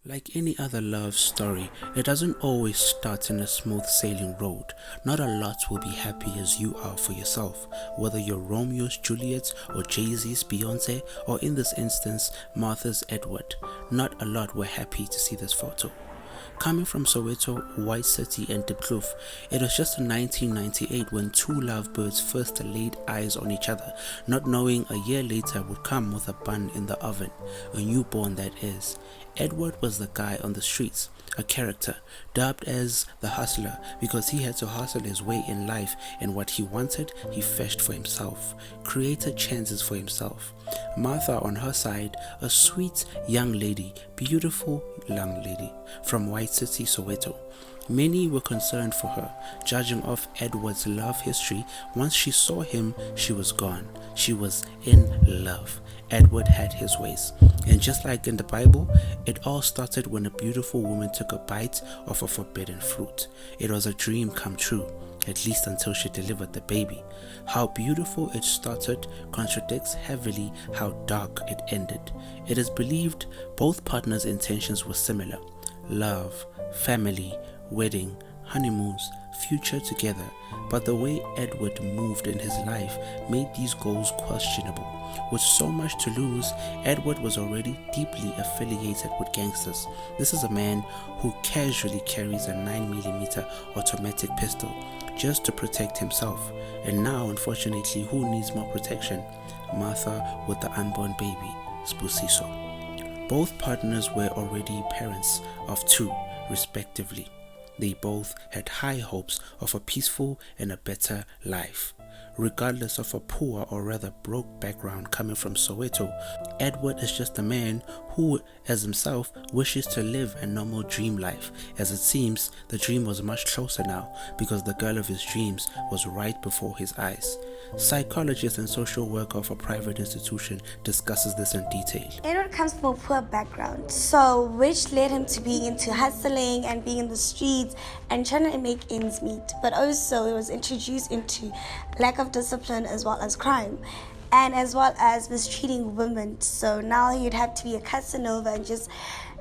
Like any other love story, it doesn't always start in a smooth sailing road. Not a lot will be happy as you are for yourself, whether you're Romeo's Juliet or Jay-Z's Beyonce, or in this instance, Martha's Edward. Not a lot were happy to see this photo. Coming from Soweto, White City and Diepkloof, it was just in 1998 when two lovebirds first laid eyes on each other, not knowing a year later would come with a bun in the oven, a newborn that is. Edward was the guy on the streets, a character, dubbed as the hustler because he had to hustle his way in life, and what he wanted, he fetched for himself, created chances for himself. Martha on her side, a sweet young lady, beautiful young lady from White City, Soweto. Many were concerned for her. Judging off Edward's love history, once she saw him, she was gone. She was in love. Edward had his ways. And just like in the Bible, it all started when a beautiful woman took a bite of a forbidden fruit. It was a dream come true, at least until she delivered the baby. How beautiful it started contradicts heavily how dark it ended. It is believed both partners' intentions were similar: love, family, wedding, honeymoons, future together. But the way Edward moved in his life made these goals questionable. With so much to lose, Edward was already deeply affiliated with gangsters. This is a man who casually carries a 9mm automatic pistol just to protect himself. And now, unfortunately, who needs more protection? Martha with the unborn baby, Sibusiso. Both partners were already parents of two, respectively. They both had high hopes of a peaceful and a better life. Regardless of a poor or rather broke background coming from Soweto, Edward is just a man who, as himself, wishes to live a normal dream life. As it seems, the dream was much closer now because the girl of his dreams was right before his eyes. Psychologist and social worker of a private institution discusses this in detail. Edward comes from a poor background, so which led him to be into hustling and being in the streets and trying to make ends meet. But also he was introduced into lack of discipline as well as crime, and as well as mistreating women. So now he'd have to be a Casanova and just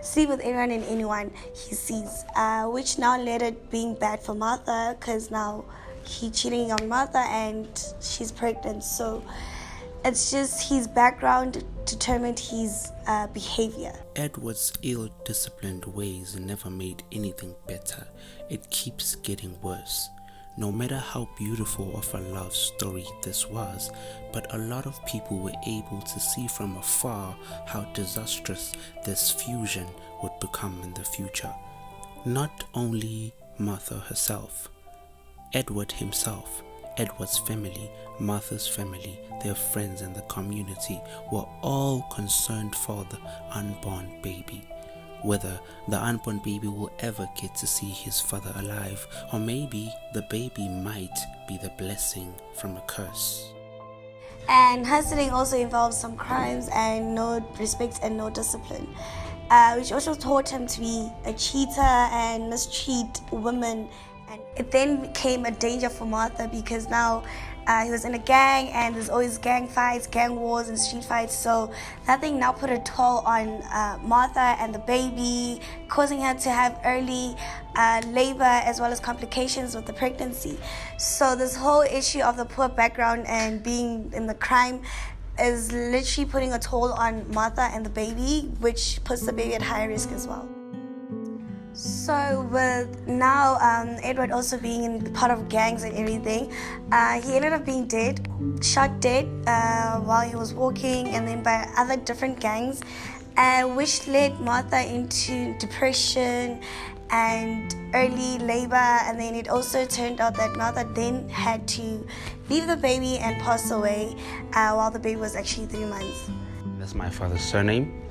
sleep with everyone and anyone he sees, which now led it being bad for Martha because now he cheating on Martha and she's pregnant. So it's just his background determined his behavior. Edward's ill-disciplined ways never made anything better. It keeps getting worse. No matter how beautiful of a love story this was, but a lot of people were able to see from afar how disastrous this fusion would become in the future. Not only Martha herself, Edward himself, Edward's family, Martha's family, their friends and the community were all concerned for the unborn baby. Whether the unborn baby will ever get to see his father alive, or maybe the baby might be the blessing from a curse. And hustling also involves some crimes and no respect and no discipline, which also taught him to be a cheater and mistreat women. And it then became a danger for Martha because now he was in a gang and there's always gang fights, gang wars and street fights. So that thing now put a toll on Martha and the baby, causing her to have early labor as well as complications with the pregnancy. So this whole issue of the poor background and being in the crime is literally putting a toll on Martha and the baby, which puts the baby at higher risk as well. So with now Edward also being in part of gangs and everything, he ended up being dead, shot dead while he was walking, and then by other different gangs, which led Martha into depression and early labor. And then it also turned out that Martha then had to leave the baby and pass away while the baby was actually 3 months. That's my father's surname.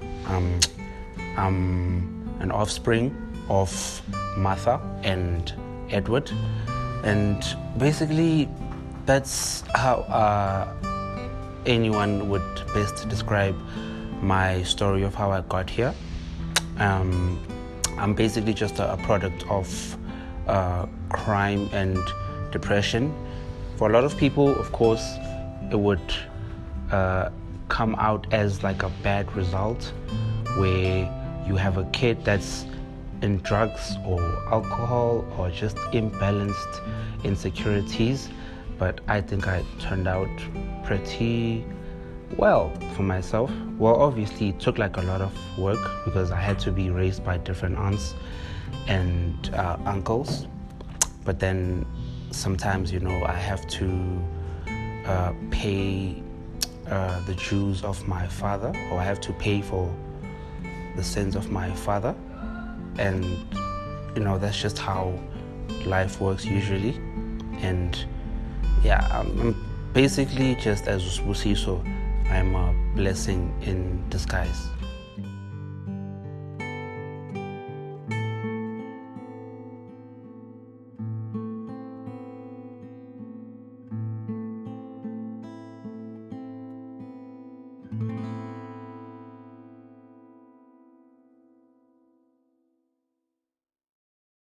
I'm an offspring of Martha and Edward, and basically that's how anyone would best describe my story of how I got here. I'm basically just a product of crime and depression. For a lot of people, of course, it would come out as like a bad result where you have a kid that's in drugs or alcohol or just imbalanced insecurities. But I think I turned out pretty well for myself. Well, obviously it took like a lot of work because I had to be raised by different aunts and uncles. But then sometimes, I have to pay the dues of my father, or I have to pay for the sins of my father. And, that's just how life works usually. And yeah, I'm basically just as Sibusiso, I'm a blessing in disguise.